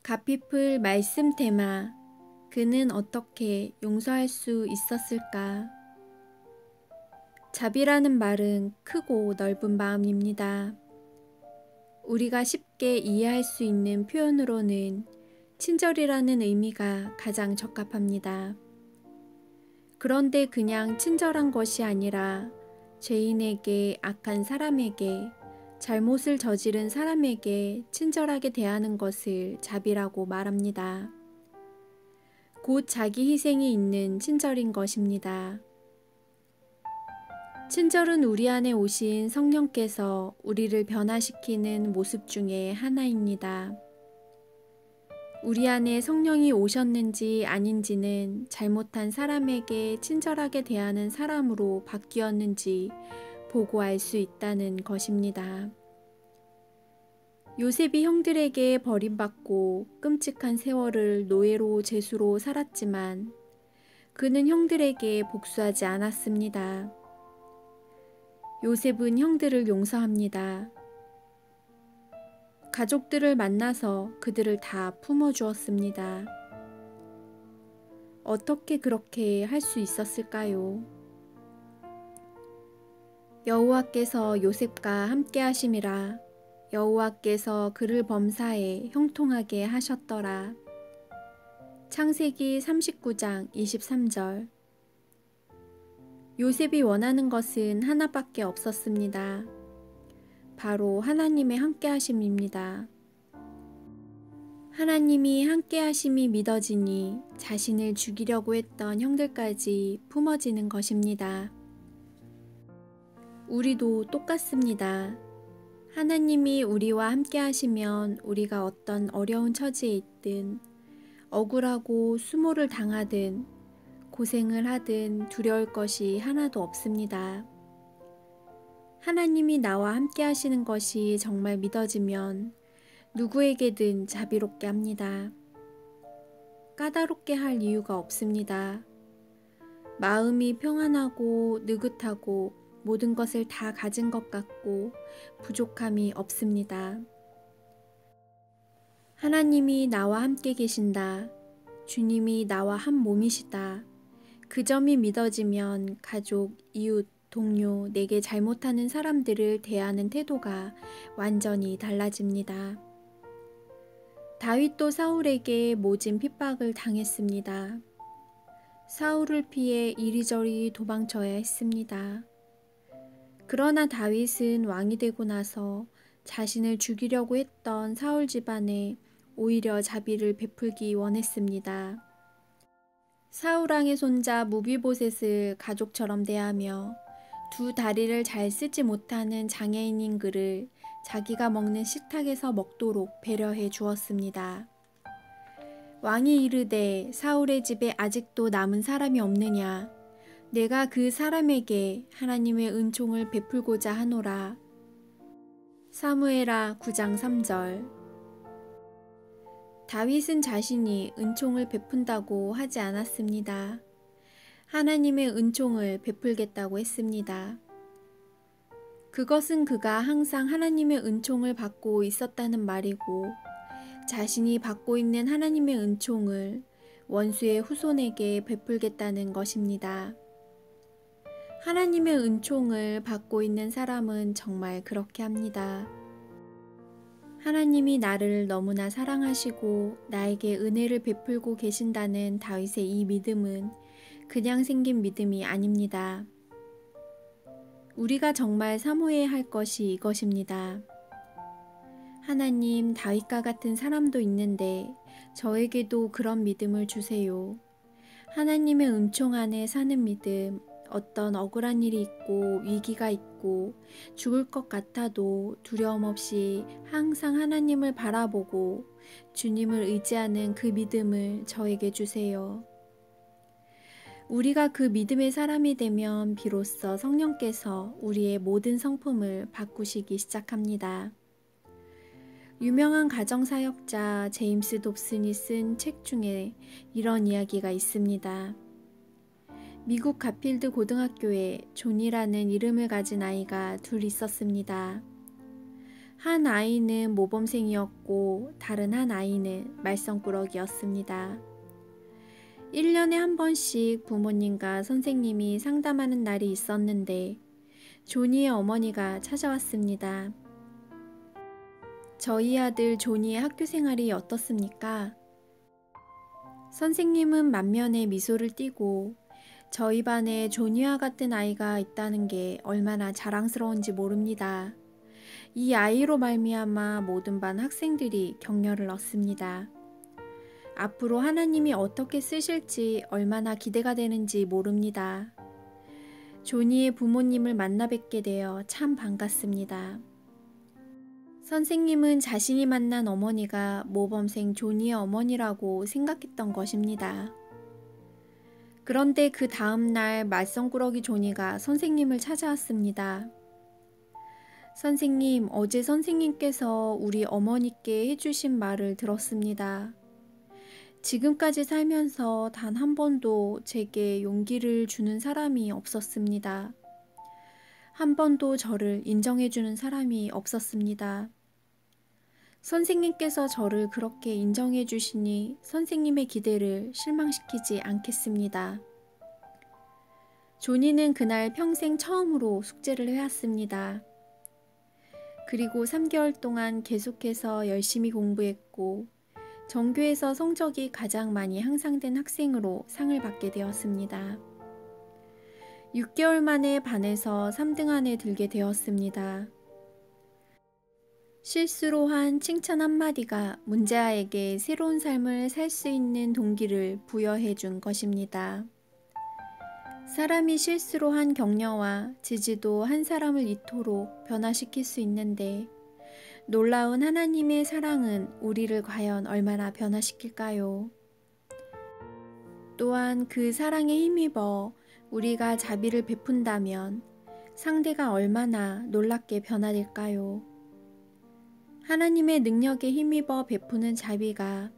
가피풀 말씀 테마. 그는 어떻게 용서할 수 있었을까? 자비라는 말은 크고 넓은 마음입니다. 우리가 쉽게 이해할 수 있는 표현으로는 친절이라는 의미가 가장 적합합니다. 그런데 그냥 친절한 것이 아니라 죄인에게, 악한 사람에게, 잘못을 저지른 사람에게 친절하게 대하는 것을 자비라고 말합니다. 곧 자기 희생이 있는 친절인 것입니다. 친절은 우리 안에 오신 성령께서 우리를 변화시키는 모습 중에 하나입니다. 우리 안에 성령이 오셨는지 아닌지는 잘못한 사람에게 친절하게 대하는 사람으로 바뀌었는지 보고 알 수 있다는 것입니다. 요셉이 형들에게 버림받고 끔찍한 세월을 노예로 제수로 살았지만 그는 형들에게 복수하지 않았습니다. 요셉은 형들을 용서합니다. 가족들을 만나서 그들을 다 품어주었습니다. 어떻게 그렇게 할 수 있었을까요? 여호와께서 요셉과 함께 하심이라. 여호와께서 그를 범사에 형통하게 하셨더라. 창세기 39장 23절. 요셉이 원하는 것은 하나밖에 없었습니다. 바로 하나님의 함께하심입니다. 하나님이 함께하심이 믿어지니 자신을 죽이려고 했던 형들까지 품어지는 것입니다. 우리도 똑같습니다. 하나님이 우리와 함께하시면 우리가 어떤 어려운 처지에 있든 억울하고 수모를 당하든 고생을 하든 두려울 것이 하나도 없습니다. 하나님이 나와 함께 하시는 것이 정말 믿어지면 누구에게든 자비롭게 합니다. 까다롭게 할 이유가 없습니다. 마음이 평안하고 느긋하고 모든 것을 다 가진 것 같고 부족함이 없습니다. 하나님이 나와 함께 계신다. 주님이 나와 한 몸이시다. 그 점이 믿어지면 가족, 이웃, 동료, 내게 잘못하는 사람들을 대하는 태도가 완전히 달라집니다. 다윗도 사울에게 모진 핍박을 당했습니다. 사울을 피해 이리저리 도망쳐야 했습니다. 그러나 다윗은 왕이 되고 나서 자신을 죽이려고 했던 사울 집안에 오히려 자비를 베풀기 원했습니다. 사울왕의 손자 무비보셋을 가족처럼 대하며 두 다리를 잘 쓰지 못하는 장애인인 그를 자기가 먹는 식탁에서 먹도록 배려해 주었습니다. 왕이 이르되 사울의 집에 아직도 남은 사람이 없느냐? 내가 그 사람에게 하나님의 은총을 베풀고자 하노라. 사무엘하 9장 3절. 다윗은 자신이 은총을 베푼다고 하지 않았습니다. 하나님의 은총을 베풀겠다고 했습니다. 그것은 그가 항상 하나님의 은총을 받고 있었다는 말이고 자신이 받고 있는 하나님의 은총을 원수의 후손에게 베풀겠다는 것입니다. 하나님의 은총을 받고 있는 사람은 정말 그렇게 합니다. 하나님이 나를 너무나 사랑하시고 나에게 은혜를 베풀고 계신다는 다윗의 이 믿음은 그냥 생긴 믿음이 아닙니다. 우리가 정말 사모해야 할 것이 이것입니다. 하나님, 다윗과 같은 사람도 있는데 저에게도 그런 믿음을 주세요. 하나님의 은총 안에 사는 믿음, 어떤 억울한 일이 있고 위기가 있고 죽을 것 같아도 두려움 없이 항상 하나님을 바라보고 주님을 의지하는 그 믿음을 저에게 주세요. 우리가 그 믿음의 사람이 되면 비로소 성령께서 우리의 모든 성품을 바꾸시기 시작합니다. 유명한 가정사역자 제임스 dobson이 쓴 책 중에 이런 이야기가 있습니다. 미국 가필드 고등학교에 존이라는 이름을 가진 아이가 둘 있었습니다. 한 아이는 모범생이었고 다른 한 아이는 말썽꾸러기였습니다. 1년에 한 번씩 부모님과 선생님이 상담하는 날이 있었는데 조니의 어머니가 찾아왔습니다. 저희 아들 조니의 학교 생활이 어떻습니까? 선생님은 만면에 미소를 띠고 저희 반에 조니와 같은 아이가 있다는 게 얼마나 자랑스러운지 모릅니다. 이 아이로 말미암아 모든 반 학생들이 격려를 얻습니다. 앞으로 하나님이 어떻게 쓰실지 얼마나 기대가 되는지 모릅니다. 조니의 부모님을 만나 뵙게 되어 참 반갑습니다. 선생님은 자신이 만난 어머니가 모범생 조니의 어머니라고 생각했던 것입니다. 그런데 그 다음날 말썽꾸러기 조니가 선생님을 찾아왔습니다. 선생님, 어제 선생님께서 우리 어머니께 해주신 말을 들었습니다. 지금까지 살면서 단 한 번도 제게 용기를 주는 사람이 없었습니다. 한 번도 저를 인정해주는 사람이 없었습니다. 선생님께서 저를 그렇게 인정해 주시니 선생님의 기대를 실망시키지 않겠습니다. 조니는 그날 평생 처음으로 숙제를 해왔습니다. 그리고 3개월 동안 계속해서 열심히 공부했고 전교에서 성적이 가장 많이 향상된 학생으로 상을 받게 되었습니다. 6개월 만에 반에서 3등 안에 들게 되었습니다. 실수로 한 칭찬 한마디가 문제아에게 새로운 삶을 살 수 있는 동기를 부여해 준 것입니다. 사람이 실수로 한 격려와 지지도 한 사람을 이토록 변화시킬 수 있는데 놀라운 하나님의 사랑은 우리를 과연 얼마나 변화시킬까요? 또한 그 사랑에 힘입어 우리가 자비를 베푼다면 상대가 얼마나 놀랍게 변화될까요? 하나님의 능력에 힘입어 베푸는 자비가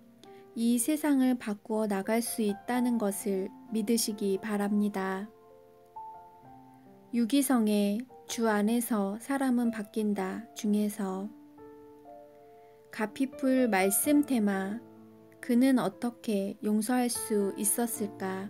이 세상을 바꾸어 나갈 수 있다는 것을 믿으시기 바랍니다. 유기성의 주 안에서 사람은 바뀐다 중에서 가피풀 말씀 테마 그는 어떻게 용서할 수 있었을까?